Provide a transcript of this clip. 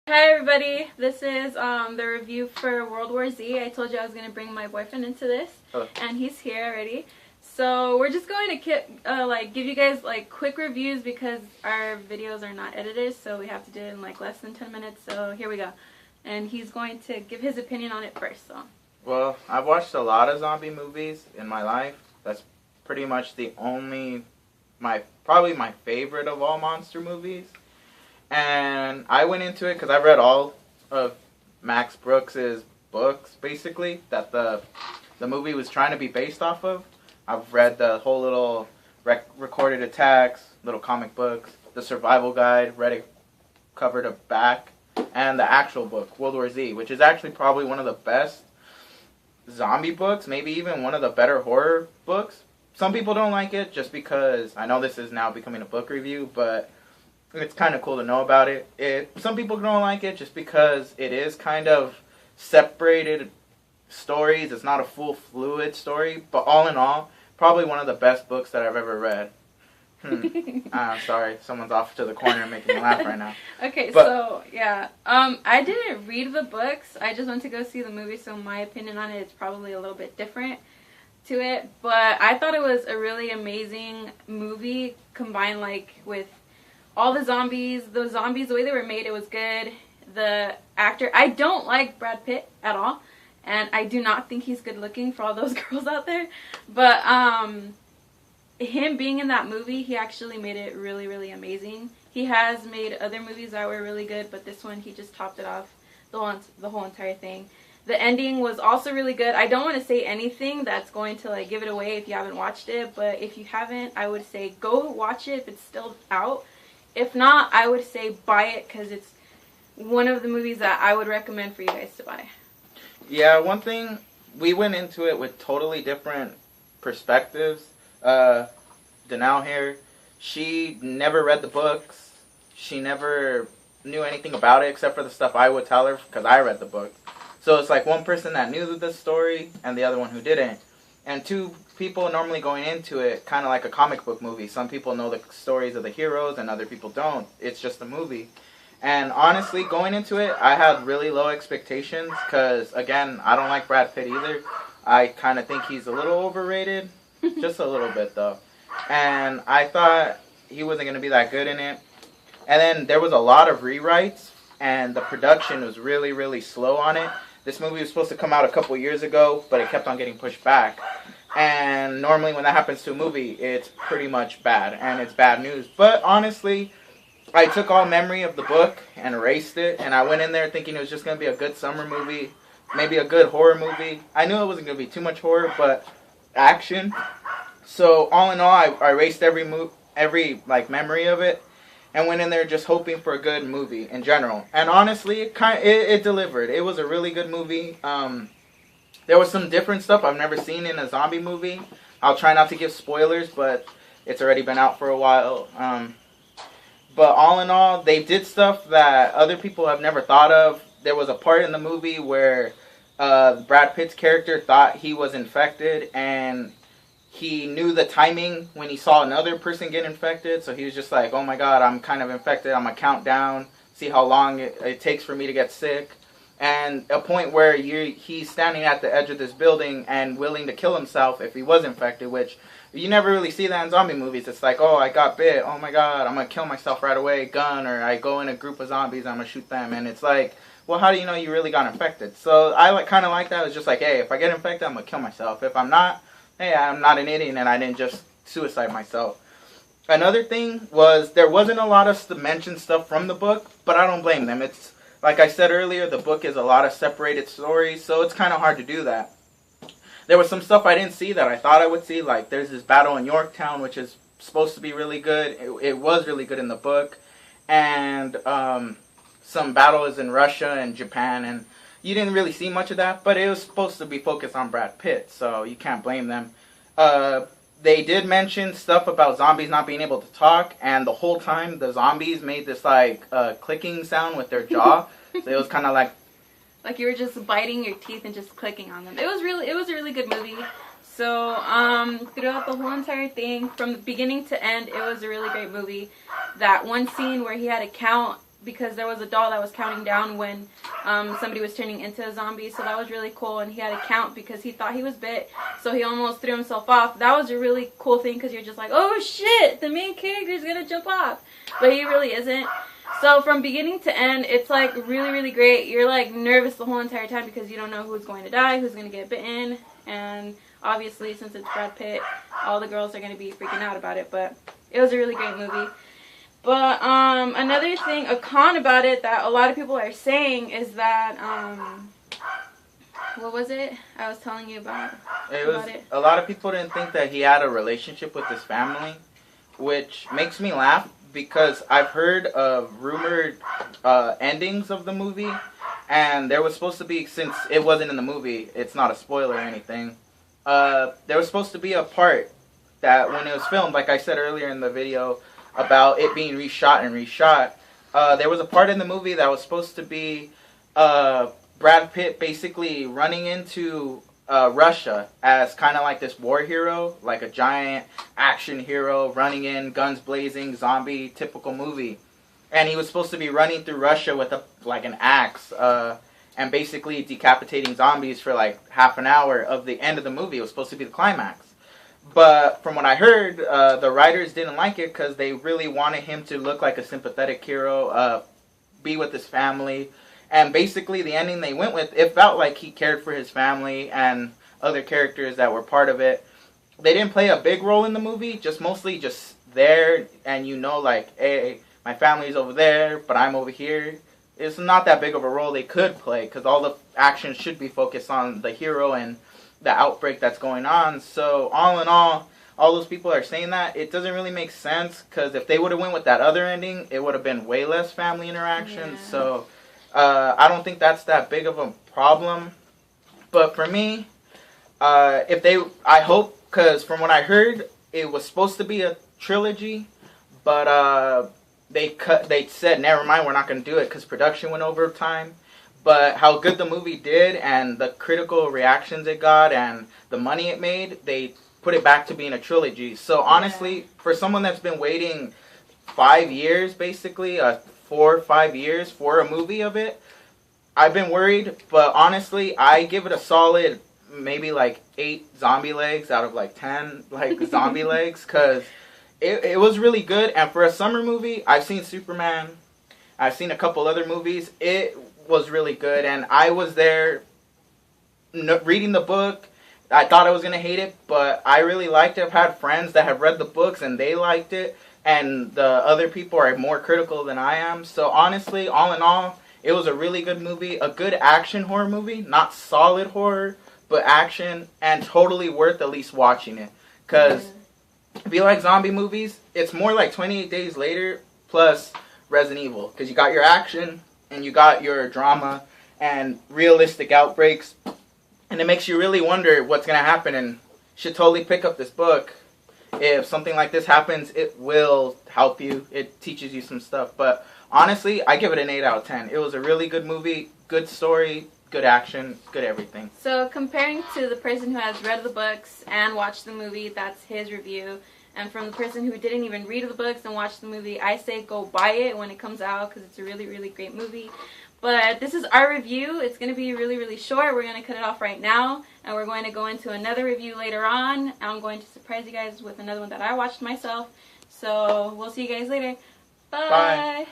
Hi everybody, this is the review for World War Z. I told you I was going to bring my boyfriend into this, and he's here already. So we're just going to give you guys quick reviews because our videos are not edited, so we have to do it in less than 10 minutes. So here we go. And he's going to give his opinion on it first. So. Well, I've watched a lot of zombie movies in my life. That's pretty much probably my favorite of all monster movies. And I went into it because I read all of Max Brooks's books, basically, that the movie was trying to be based off of. I've read the whole little recorded attacks, little comic books, the survival guide, read it cover to back, and the actual book, World War Z, which is actually probably one of the best zombie books, maybe even one of the better horror books. Some people don't like it just because, I know this is now becoming a book review, but it's kind of cool to know about it. Some people don't like it just because it is kind of separated stories. It's not a full fluid story, but all in all, probably one of the best books that I've ever read. I'm sorry, someone's off to the corner making me laugh right now. Okay, so yeah, I didn't read the books. I just went to go see the movie, so my opinion on it is probably a little bit different to it. But I thought it was a really amazing movie combined with all the zombies, the way they were made, it was good. The actor, I don't like Brad Pitt at all, and I do not think he's good looking for all those girls out there. But him being in that movie, he actually made it really, really amazing. He has made other movies that were really good, but this one, he just topped it off, the whole entire thing. The ending was also really good. I don't want to say anything that's going to give it away if you haven't watched it, but if you haven't, I would say go watch it if it's still out. If not, I would say buy it because it's one of the movies that I would recommend for you guys to buy. Yeah, one thing, we went into it with totally different perspectives. Danelle here, she never read the books. She never knew anything about it except for the stuff I would tell her because I read the book. So it's one person that knew the story and the other one who didn't. And two people normally going into it, kind of like a comic book movie. Some people know the stories of the heroes and other people don't. It's just a movie. And honestly, going into it, I had really low expectations because, again, I don't like Brad Pitt either. I kind of think he's a little overrated. Just a little bit, though. And I thought he wasn't going to be that good in it. And then there was a lot of rewrites, and the production was really, really slow on it. This movie was supposed to come out a couple years ago, but it kept on getting pushed back. And normally when that happens to a movie, it's pretty much bad, and it's bad news. But honestly, I took all memory of the book and erased it, and I went in there thinking it was just going to be a good summer movie, maybe a good horror movie. I knew it wasn't going to be too much horror, but action. So all in all, I erased every memory of it, and went in there just hoping for a good movie in general. And honestly, it delivered. It was a really good movie. There was some different stuff I've never seen in a zombie movie. I'll try not to give spoilers, but it's already been out for a while. But all in all, they did stuff that other people have never thought of. There was a part in the movie where Brad Pitt's character thought he was infected, and he knew the timing when he saw another person get infected. So he was just like, oh my god, I'm kind of infected. I'm going to count down, see how long it takes for me to get sick. And a point where he's standing at the edge of this building and willing to kill himself if he was infected, which you never really see that in zombie movies. It's like, oh, I got bit. Oh my god, I'm going to kill myself right away, gun, or I go in a group of zombies, I'm going to shoot them. And it's like, well, how do you know you really got infected? So I kind of like that. It's just like, hey, if I get infected, I'm going to kill myself. If I'm not, hey, I'm not an idiot and I didn't just suicide myself. Another thing was there wasn't a lot of mentioned stuff from the book, but I don't blame them. It's like I said earlier, the book is a lot of separated stories, so it's kind of hard to do that. There was some stuff I didn't see that I thought I would see, like there's this battle in Yorktown, which is supposed to be really good. It was really good in the book. And some battles in Russia and Japan, and you didn't really see much of that, but it was supposed to be focused on Brad Pitt, so you can't blame them. They did mention stuff about zombies not being able to talk, and the whole time the zombies made this clicking sound with their jaw. So it was kind of like you were just biting your teeth and just clicking on them. It was a really good movie. So, throughout the whole entire thing, from the beginning to end, it was a really great movie. That one scene where he had to count because there was a doll that was counting down when somebody was turning into a zombie. So that was really cool, and he had to count because he thought he was bit, so he almost threw himself off. That was a really cool thing because you're just like, oh shit, the main character is gonna jump off, but he really isn't. So from beginning to end, it's like really, really great. You're like nervous the whole entire time because you don't know who's going to die, who's going to get bitten, and obviously since it's Brad Pitt, all the girls are going to be freaking out about it. But it was a really great movie. But another thing, a con about it that a lot of people are saying is that what was it? I was telling you about it. A lot of people didn't think that he had a relationship with his family, which makes me laugh. Because I've heard of rumored endings of the movie, and there was supposed to be, since it wasn't in the movie, it's not a spoiler or anything, there was supposed to be a part that when it was filmed, like I said earlier in the video, about it being reshot and reshot, there was a part in the movie that was supposed to be Brad Pitt basically running into Russia as kind of like this war hero, like a giant action hero running in, guns blazing, zombie, typical movie. And he was supposed to be running through Russia with like an axe and basically decapitating zombies for like half an hour of the end of the movie. It was supposed to be the climax. But from what I heard, the writers didn't like it because they really wanted him to look like a sympathetic hero, be with his family. And basically, the ending they went with, it felt like he cared for his family and other characters that were part of it. They didn't play a big role in the movie, just mostly just there, and you know, like, hey, my family's over there, but I'm over here. It's not that big of a role they could play, because all the action should be focused on the hero and the outbreak that's going on. So, all in all those people are saying that, it doesn't really make sense, because if they would have went with that other ending, it would have been way less family interaction, Yeah. so... I don't think that's that big of a problem. But for me, I hope, because from what I heard, it was supposed to be a trilogy, but they said, never mind, we're not going to do it because production went over time. But how good the movie did and the critical reactions it got and the money it made, they put it back to being a trilogy. So honestly, for someone that's been waiting 5 years, basically, 4 or 5 years for a movie of it, I've been worried, but honestly, I give it a solid maybe like 8 zombie legs out of like 10 like zombie legs, because it was really good. And for a summer movie, I've seen Superman, I've seen a couple other movies, it was really good, and I was there reading the book. I thought I was going to hate it, but I really liked it. I've had friends that have read the books and they liked it, and the other people are more critical than I am. So honestly, all in all, it was a really good movie, a good action horror movie, not solid horror, but action, and totally worth at least watching it. Because if you like zombie movies, it's more like 28 Days Later plus Resident Evil. Because you got your action, and you got your drama, and realistic outbreaks, and it makes you really wonder what's going to happen, and you should totally pick up this book. If something like this happens, it will help you. It teaches you some stuff. But honestly, I give it an 8 out of 10. It was a really good movie, good story, good action, good everything. So comparing to the person who has read the books and watched the movie, that's his review. And from the person who didn't even read the books and watch the movie, I say go buy it when it comes out because it's a really, really great movie. But this is our review. It's going to be really, really short. We're going to cut it off right now, and we're going to go into another review later on. I'm going to surprise you guys with another one that I watched myself. So we'll see you guys later. Bye. Bye.